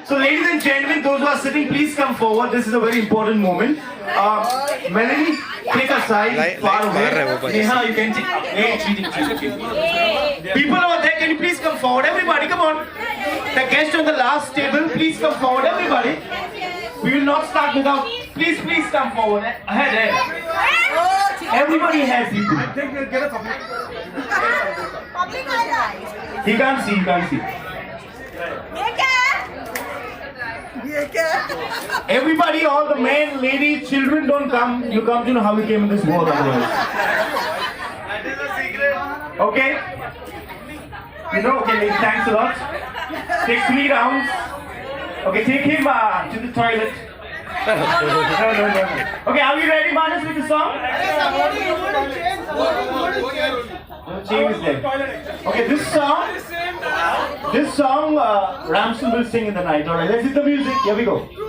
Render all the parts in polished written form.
So ladies and gentlemen, those who are sitting, please come forward. This is a very important moment. Melanie, take a side, far away. Neha, you can take. Hey, cheating. People over there, can you please come forward? Everybody, come on. The guest on the last table, please come forward. Everybody. We will not start without. Please come forward. Ahead. Everybody has people. He can't see. Everybody, all the men, ladies, children don't come. You come to know how we came in this world otherwise. Okay? You know, okay, ladies, thanks a lot. Take 3 rounds. Okay, take him to the toilet. No. Okay, are we ready, Manas, with the song? No change is there. Okay, this song, Ramson will sing in the night. Alright, let's hit the music. Here we go. You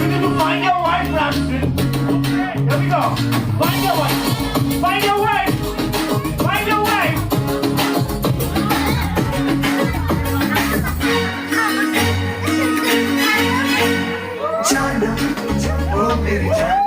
need to find your wife, Ramson. Here we go. Find your wife. Find your wife. Find your wife. Jaana, oh meri jaana.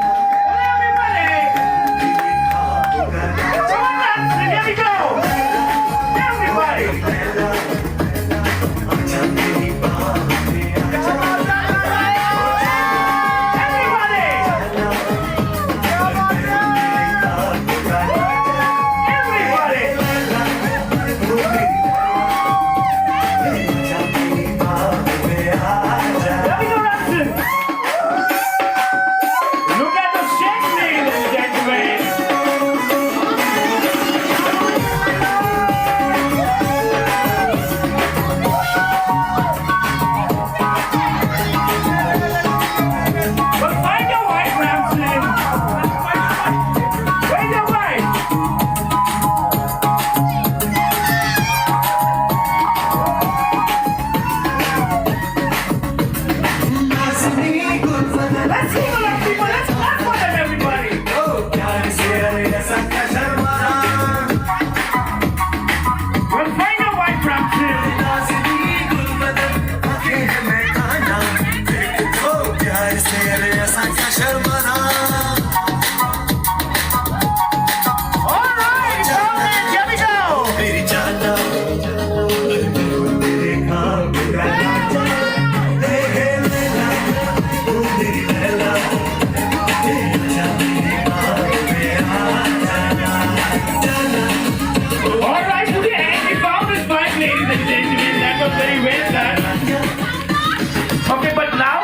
Okay, but now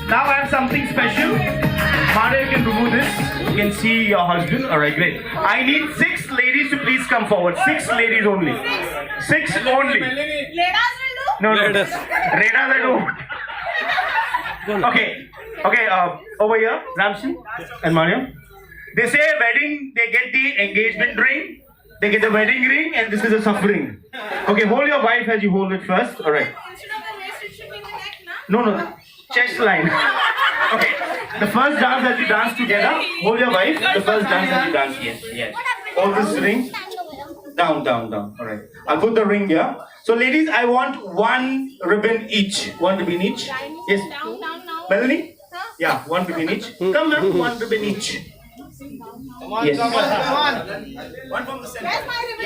I have something special. Mara, you can remove this. You can see your husband. Alright, great. I need 6 ladies to please come forward. 6 ladies only. 6 only. Ledas will do? No. Redas I do. Okay, over here, Ramson and Mario. They say wedding, they get the engagement ring, they get the wedding ring, and this is a suffering. Okay, hold your wife as you hold it first. Alright. Instead of the waist, it should be in the neck, na? No, chest line. Okay, the first dance as you dance together, hold your wife, the first dance as you dance, yes. Hold this ring, down. Alright, I'll put the ring here. So ladies, I want 1 ribbon each. 1 ribbon each. Yes. Down. Melanie? Yeah, 1 ribbon each. Come ma'am, 1 ribbon each. Yes. Come on. One from the center. Where's my ribbon?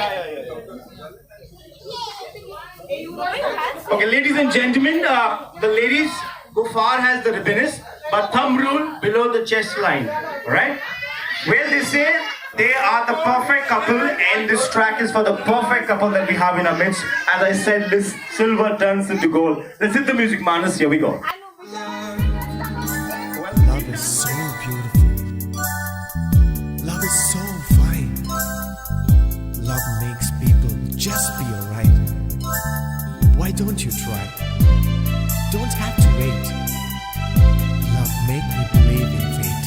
Yeah. Okay, ladies and gentlemen, the ladies go far as the ribbonist, but thumb rule below the chest line. Alright? Well, they say they are the perfect couple, and this track is for the perfect couple that we have in our midst. As I said, this silver turns into gold. Let's hit the music, Manas. Here we go. Love is so beautiful. Love is so fine. Love makes people just be alright. Why don't you try? Don't have to wait. Love make me believe in fate.